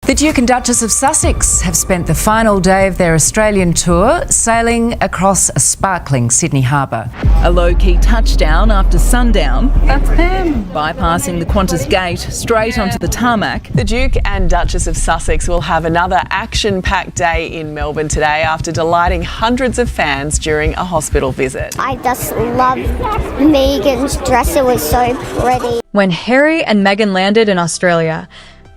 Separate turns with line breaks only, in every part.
The Duke and Duchess of Sussex have spent the final day of their Australian tour sailing across a sparkling Sydney harbour.
A low-key touchdown after sundown. That's him. Bypassing the Qantas gate straight onto the tarmac.
The Duke and Duchess of Sussex will have another action-packed day in Melbourne today after delighting hundreds of fans during a hospital visit.
I just love Meghan's dress. It was so pretty.
When Harry and Meghan landed in Australia,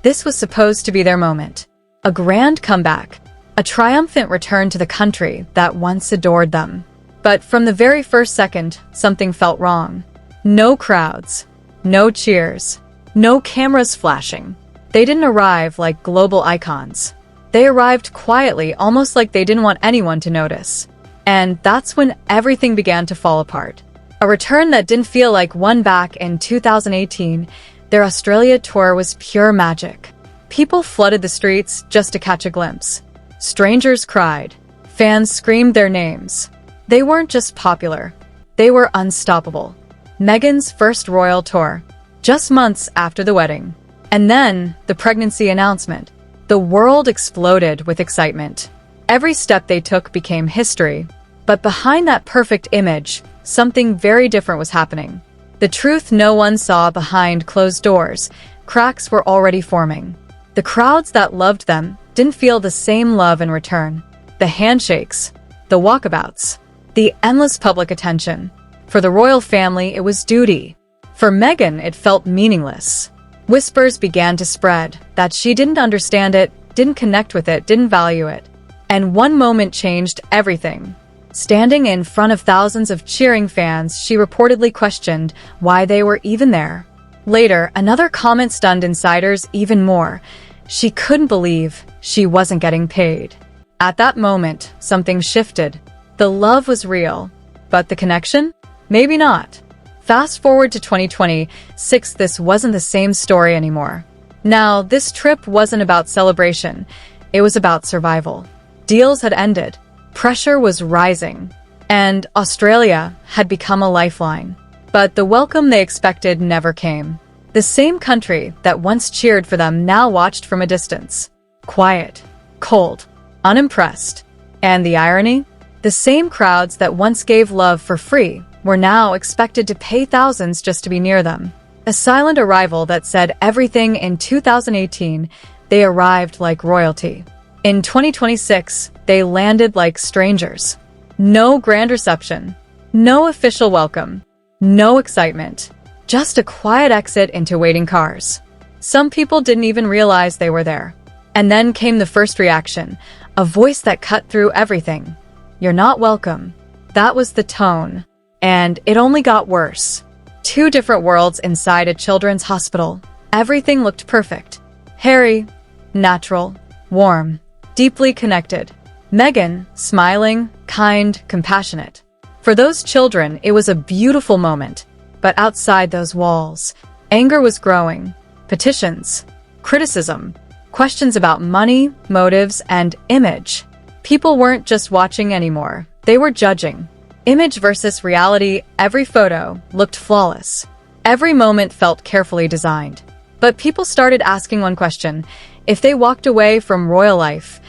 this was supposed to be their moment. A grand comeback, a triumphant return to the country that once adored them. But from the very first second, something felt wrong. No crowds, no cheers, no cameras flashing. They didn't arrive like global icons. They arrived quietly, almost like they didn't want anyone to notice. And that's when everything began to fall apart. A return that didn't feel like one back in 2018. Their Australia tour was pure magic. People flooded the streets just to catch a glimpse. Strangers cried. Fans screamed their names. They weren't just popular. They were unstoppable. Meghan's first royal tour, just months after the wedding. And then, the pregnancy announcement. The world exploded with excitement. Every step they took became history. But behind that perfect image, something very different was happening. The truth no one saw behind closed doors. Cracks were already forming. The crowds that loved them didn't feel the same love in return. The handshakes, the walkabouts, the endless public attention. For the royal family, it was duty. For Meghan, it felt meaningless. Whispers began to spread that she didn't understand it, didn't connect with it, didn't value it. And one moment changed everything. Standing in front of thousands of cheering fans, she reportedly questioned why they were even there. Later, another comment stunned insiders even more. She couldn't believe she wasn't getting paid. At that moment, something shifted. The love was real, but the connection? Maybe not. Fast forward to 2026, this wasn't the same story anymore. Now, this trip wasn't about celebration. It was about survival. Deals had ended. Pressure was rising, and Australia had become a lifeline. But the welcome they expected never came. The same country that once cheered for them now watched from a distance. Quiet, cold, unimpressed. And the irony? The same crowds that once gave love for free were now expected to pay thousands just to be near them. A silent arrival that said everything in 2018, they arrived like royalty. In 2026, they landed like strangers. No grand reception, no official welcome, no excitement, just a quiet exit into waiting cars. Some people didn't even realize they were there. And then came the first reaction, a voice that cut through everything. "You're not welcome." That was the tone. And it only got worse. Two different worlds inside a children's hospital. Everything looked perfect. Harry, natural, warm, deeply connected. Meghan, smiling, kind, compassionate. For those children, it was a beautiful moment. But outside those walls, anger was growing. Petitions, criticism, questions about money, motives, and image. People weren't just watching anymore. They were judging. Image versus reality, every photo looked flawless. Every moment felt carefully designed. But people started asking one question. If they walked away from royal life,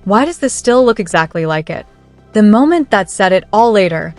why does this still look exactly like it? The moment that said it all later,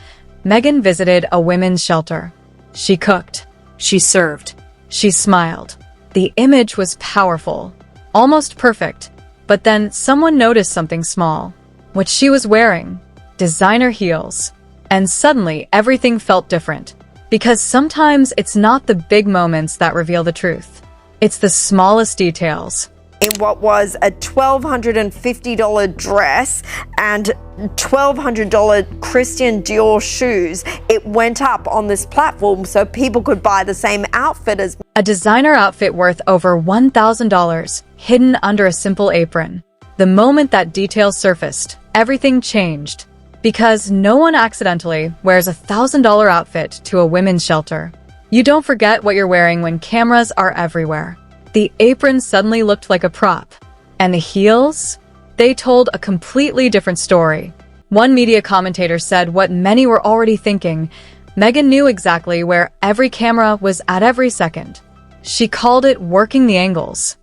Meghan visited a women's shelter. She cooked. She served. She smiled. The image was powerful, almost perfect. But then someone noticed something small. What she was wearing, designer heels. And suddenly everything felt different. Because sometimes it's not the big moments that reveal the truth. It's the smallest details.
In what was a $1,250 dress and $1,200 Christian Dior shoes, it went up on this platform so people could buy the same outfit as
a designer outfit worth over $1,000, hidden under a simple apron. The moment that details surfaced, everything changed. Because no one accidentally wears a $1,000 outfit to a women's shelter. You don't forget what you're wearing when cameras are everywhere. The apron suddenly looked like a prop. And the heels? They told a completely different story. One media commentator said what many were already thinking. Meghan knew exactly where every camera was at every second. She called it working the angles.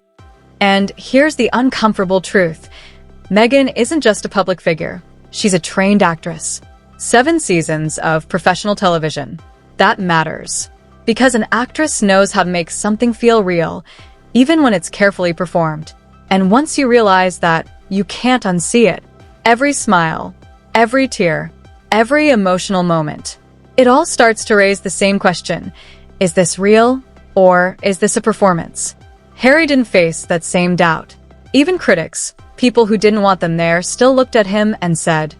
And here's the uncomfortable truth. Meghan isn't just a public figure. She's a trained actress. 7 seasons of professional television. That matters. Because an actress knows how to make something feel real, even when it's carefully performed. And once you realize that, you can't unsee it. Every smile, every tear, every emotional moment. It all starts to raise the same question. Is this real, or is this a performance? Harry didn't face that same doubt. Even critics, people who didn't want them there, still looked at him and said,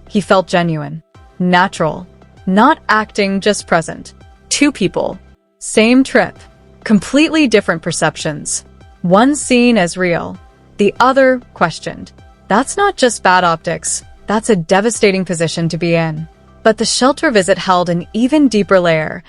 he felt genuine, natural, not acting, just present. 2 people, same trip, completely different perceptions. One seen as real, the other questioned. That's not just bad optics, that's a devastating position to be in. But the shelter visit held an even deeper layer,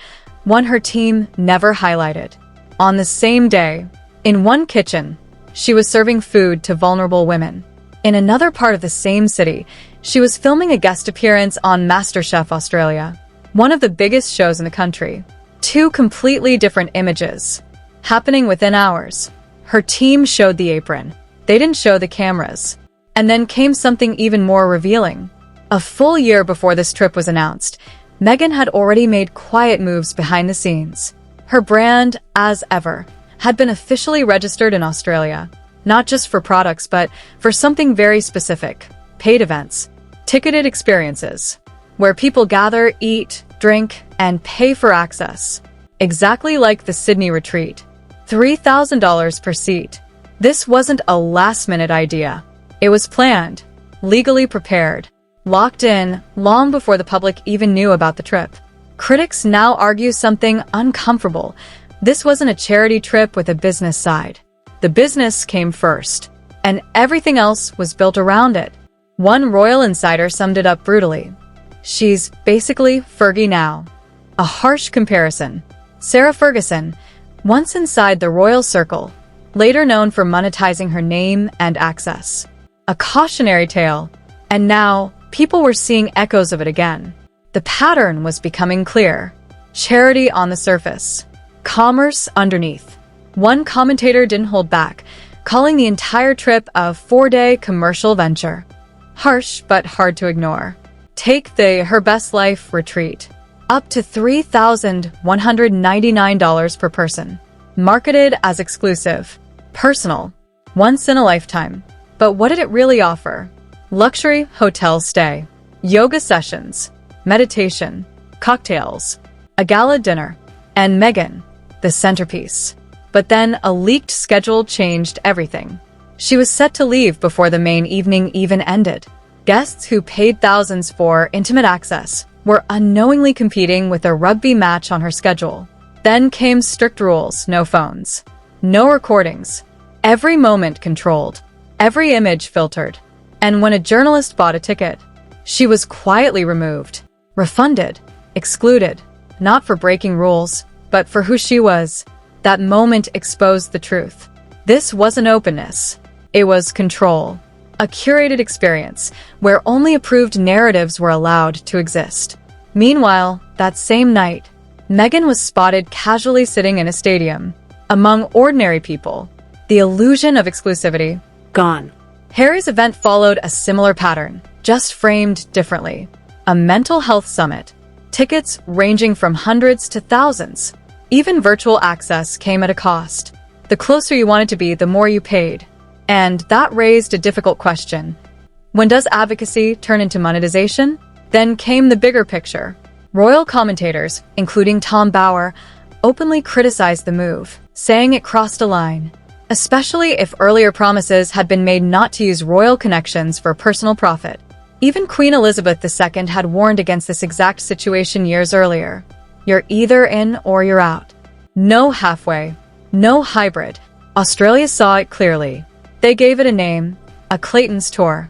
one her team never highlighted. On the same day, in one kitchen, she was serving food to vulnerable women. In another part of the same city, she was filming a guest appearance on MasterChef Australia, one of the biggest shows in the country. 2 completely different images, happening within hours. Her team showed the apron. They didn't show the cameras. And then came something even more revealing. A full year before this trip was announced, Meghan had already made quiet moves behind the scenes. Her brand, as ever, had been officially registered in Australia, not just for products but for something very specific: paid events, ticketed experiences, where people gather, eat, drink, and pay for access. Exactly like the Sydney retreat. $3,000 per seat. This wasn't a last-minute idea. It was planned, legally prepared, locked in long before the public even knew about the trip. Critics now argue something uncomfortable. This wasn't a charity trip with a business side. The business came first, and everything else was built around it. One royal insider summed it up brutally. She's basically Fergie now. A harsh comparison. Sarah Ferguson, once inside the royal circle, later known for monetizing her name and access. A cautionary tale, and now people were seeing echoes of it again. The pattern was becoming clear. Charity on the surface, commerce underneath. One commentator didn't hold back, calling the entire trip a 4-day commercial venture. Harsh but hard to ignore. Take the Her Best Life retreat. Up to $3,199 per person. Marketed as exclusive, personal, once in a lifetime. But what did it really offer? Luxury hotel stay, yoga sessions, meditation, cocktails, a gala dinner, and Meghan, the centerpiece. But then a leaked schedule changed everything. She was set to leave before the main evening even ended. Guests who paid thousands for intimate access were unknowingly competing with a rugby match on her schedule. Then came strict rules: no phones, no recordings, every moment controlled, every image filtered. And when a journalist bought a ticket, she was quietly removed, refunded, excluded, not for breaking rules, but for who she was. That moment exposed the truth. This wasn't openness. It was control. A curated experience where only approved narratives were allowed to exist. Meanwhile, that same night, Meghan was spotted casually sitting in a stadium, among ordinary people. The illusion of exclusivity, gone. Harry's event followed a similar pattern, just framed differently. A mental health summit. Tickets ranging from hundreds to thousands. Even virtual access came at a cost. The closer you wanted to be, the more you paid. And that raised a difficult question. When does advocacy turn into monetization? Then came the bigger picture. Royal commentators, including Tom Bower, openly criticized the move, saying it crossed a line, especially if earlier promises had been made not to use royal connections for personal profit. Even Queen Elizabeth II had warned against this exact situation years earlier. You're either in or you're out. No halfway, no hybrid. Australia saw it clearly. They gave it a name, a Clayton's tour.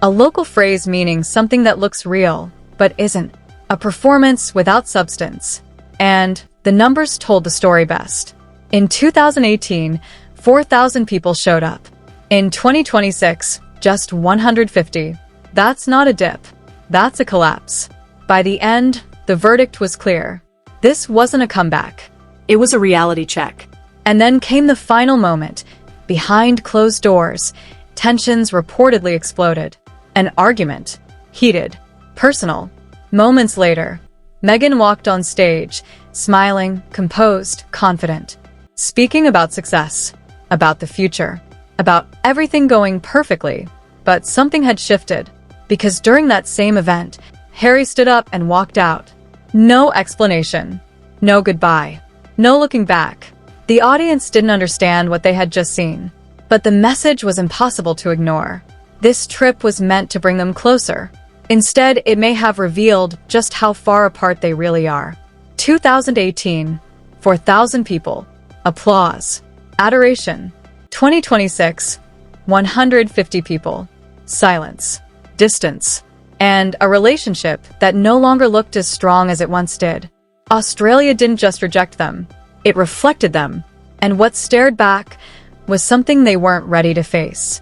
A local phrase meaning something that looks real, but isn't. A performance without substance. And the numbers told the story best. In 2018, 4,000 people showed up. In 2026, just 150. That's not a dip. That's a collapse. By the end, the verdict was clear. This wasn't a comeback. It was a reality check. And then came the final moment. Behind closed doors, tensions reportedly exploded. An argument. Heated. Personal. Moments later, Meghan walked on stage, smiling, composed, confident, speaking about success, about the future, about everything going perfectly. But something had shifted, because during that same event, Harry stood up and walked out. No explanation. No goodbye. No looking back. The audience didn't understand what they had just seen, but the message was impossible to ignore. This trip was meant to bring them closer. Instead, it may have revealed just how far apart they really are. 2018, 4,000 people. Applause. Adoration. 2026, 150 people. Silence. Distance. And a relationship that no longer looked as strong as it once did. Australia didn't just reject them, it reflected them. And what stared back was something they weren't ready to face.